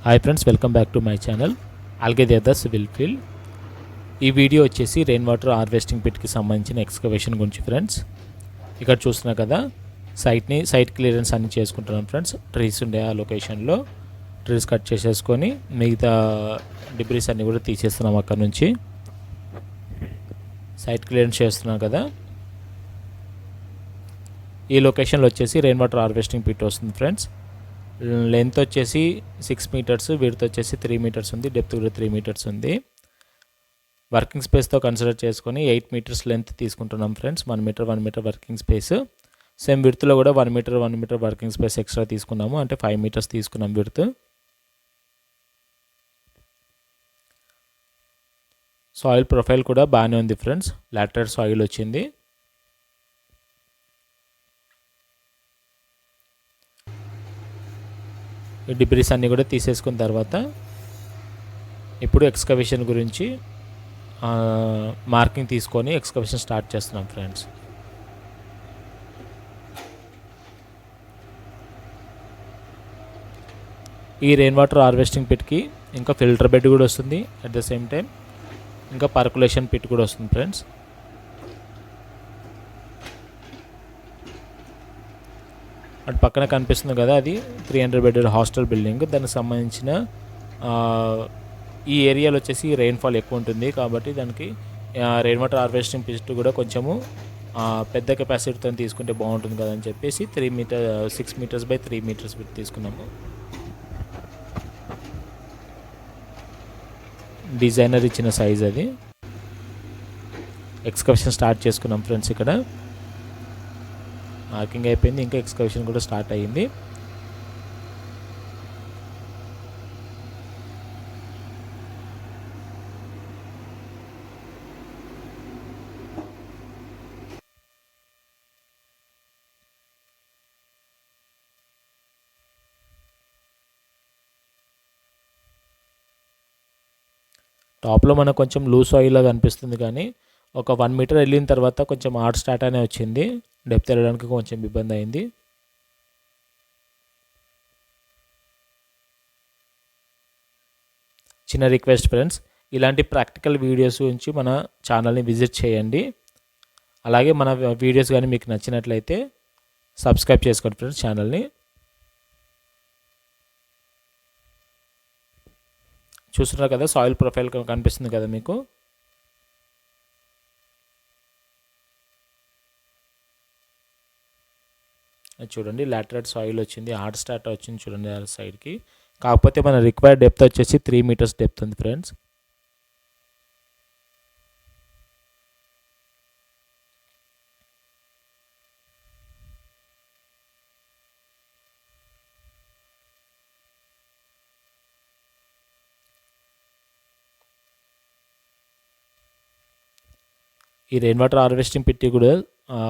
Hi friends, welcome back to my channel ఆల్గేదేదా civil field. ఈ video వచ్చేసి rain water harvesting పిట్కి సంబంధించిన ఎక్స్కవేషన్ గురించి ఫ్రెండ్స్. ఇక్కడ చూస్తున్నా కదా, సైట్ క్లియరెన్స్ అన్ని చేసుకుంటున్నాం ఫ్రెండ్స్. ట్రీస్ ఉండే ఆ లొకేషన్లో ట్రీస్ కట్ చేసేసుకొని మిగతా డిబ్రీస్ అన్నీ కూడా తీసేస్తున్నాం అక్కడ నుంచి. సైట్ క్లియరెన్స్ చేస్తున్నాం కదా. ఈ లొకేషన్లో వచ్చేసి రెయిన్ వాటర్ హార్వెస్టింగ్ పిట్ వస్తుంది ఫ్రెండ్స్. లెంత్ వచ్చేసి 6 మీటర్స్, విడ్త్ వచ్చేసి 3 మీటర్స్ ఉంది, డెప్త్ కూడా 3 మీటర్స్ ఉంది. వర్కింగ్ స్పేస్తో కన్సిడర్ చేసుకొని 8 మీటర్స్ లెంత్ తీసుకుంటున్నాం friends. 1 metre working space. Same విడ్త్లో కూడా 1 మీటర్ వర్కింగ్ స్పేస్ ఎక్స్ట్రా తీసుకున్నాము, అంటే 5 మీటర్స్ తీసుకున్నాం విడ్త్. సాయిల్ ప్రొఫైల్ కూడా బాగానే ఉంది ఫ్రెండ్స్. లాటరైట్ సాయిల్ వచ్చింది. ఈ డిబ్రీస్ అన్నీ కూడా తీసేసుకున్న తర్వాత ఇప్పుడు ఎక్స్కవేషన్ గురించి మార్కింగ్ తీసుకొని ఎక్స్కవేషన్ స్టార్ట్ చేస్తున్నాం ఫ్రెండ్స్. ఈ రెయిన్ వాటర్ హార్వెస్టింగ్ పిట్కి ఇంకా ఫిల్టర్ బెడ్ కూడా వస్తుంది, అట్ ద సేమ్ టైం ఇంకా పర్కులేషన్ పిట్ కూడా వస్తుంది ఫ్రెండ్స్. అటు పక్కన కనిపిస్తుంది కదా, అది 300 బెడ్ హాస్టల్ బిల్డింగ్. దానికి సంబంధించిన ఈ ఏరియాలో వచ్చేసి రెయిన్ఫాల్ ఎక్కువ ఉంటుంది కాబట్టి దానికి రెయిన్ వాటర్ హార్వెస్టింగ్ పిట్ కూడా కొంచెము పెద్ద కెపాసిటీతో తీసుకుంటే బాగుంటుంది కదా అని చెప్పేసి 6 మీటర్స్ బై 3 మీటర్స్ తీసుకున్నాము. డిజైనర్ ఇచ్చిన సైజ్ అది. ఎక్స్కవేషన్ స్టార్ట్ చేసుకున్నాం ఫ్రెండ్స్. ఇక్కడ మార్కింగ్ అయిపోయింది, ఇంకా ఎక్స్కవేషన్ కూడా స్టార్ట్ అయ్యింది. టాప్లో మనకు కొంచెం లూజ్ ఆయిల్ లాగా అనిపిస్తుంది, కానీ ఒక 1 మీటర్ వెళ్ళిన తర్వాత కొంచెం హార్డ్ స్టార్ట్ అనే వచ్చింది. డెప్త్ వెళ్ళడానికి కొంచెం ఇబ్బంది అయింది. చిన్న రిక్వెస్ట్ ఫ్రెండ్స్, ఇలాంటి ప్రాక్టికల్ వీడియోస్ గురించి మన ఛానల్ని విజిట్ చేయండి. అలాగే మన వీడియోస్ కానీ మీకు నచ్చినట్లయితే సబ్స్క్రైబ్ చేసుకోండి ఫ్రెండ్స్ ఛానల్ని. చూస్తున్నారు కదా, సాయిల్ ప్రొఫైల్ కనిపిస్తుంది కదా మీకు. చూడండి, లాటరైట్ సాయిల్ వచ్చింది, హార్డ్ స్టార్ట్ వచ్చింది చూడండి ఆ సైడ్కి. కాకపోతే మన రిక్వైర్డ్ డెప్త్ వచ్చేసి 3 మీటర్స్ డెప్త్ ఉంది ఫ్రెండ్స్. ఈ రెయిన్ వాటర్ హార్వెస్టింగ్ పెట్టి కూడా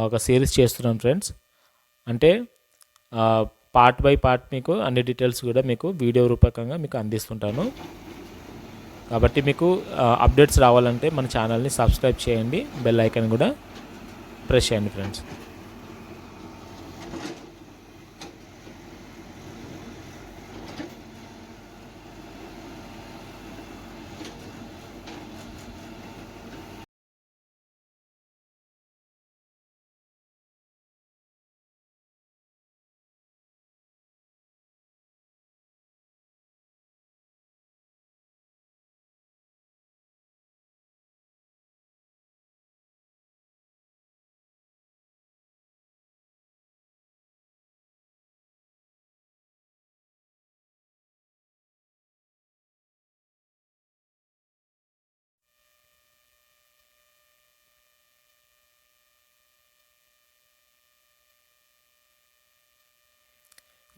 ఒక సిరీస్ చేస్తున్నాం ఫ్రెండ్స్. అంటే పార్ట్ బై పార్ట్ మీకు అన్ని డీటెయిల్స్ కూడా మీకు వీడియో రూపకంగా మీకు అందిస్తుంటాను. కాబట్టి మీకు అప్డేట్స్ రావాలంటే మన ఛానల్ని సబ్స్క్రైబ్ చేయండి, బెల్ ఐకాన్ కూడా ప్రెస్ చేయండి ఫ్రెండ్స్.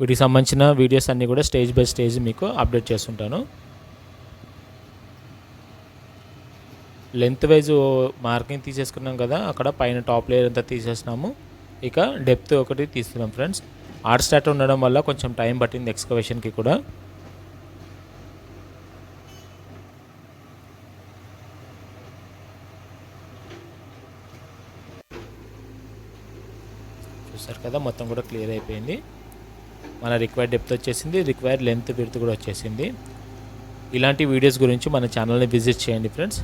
వీటికి సంబంధించిన వీడియోస్ అన్నీ కూడా స్టేజ్ బై స్టేజ్ మీకు అప్డేట్ చేస్తుంటాను. లెంత్ వైజ్ మార్కింగ్ తీసేసుకున్నాం కదా, అక్కడ పైన టాప్ లేయర్ అంతా తీసేసినాము. ఇక డెప్త్ ఒకటి తీస్తున్నాం ఫ్రెండ్స్. హార్డ్ స్టార్ట్ ఉండడం వల్ల కొంచెం టైం పట్టింది ఎక్స్కవేషన్కి కూడా. చూసారు కదా, మొత్తం కూడా క్లియర్ అయిపోయింది. మన రిక్వైర్డ్ డెప్త్ వచ్చేసింది, రిక్వైర్డ్ లెంత్ విడ్త్ కూడా వచ్చేసింది. ఇలాంటి వీడియోస్ గురించి మన ఛానల్ని విజిట్ చేయండి ఫ్రెండ్స్.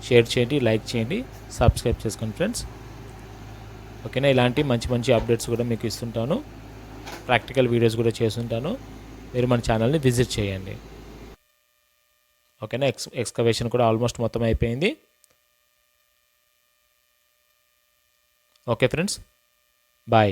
షేర్ చేయండి, లైక్ చేయండి, సబ్స్క్రైబ్ చేసుకోండి ఫ్రెండ్స్. ఓకేనా, ఇలాంటి మంచి మంచి అప్డేట్స్ కూడా మీకు ఇస్తుంటాను, ప్రాక్టికల్ వీడియోస్ కూడా చేస్తుంటాను. మీరు మన ఛానల్ని విజిట్ చేయండి. ఓకేనా, ఎక్స్కవేషన్ కూడా ఆల్మోస్ట్ మొత్తం అయిపోయింది. Okay friends, bye.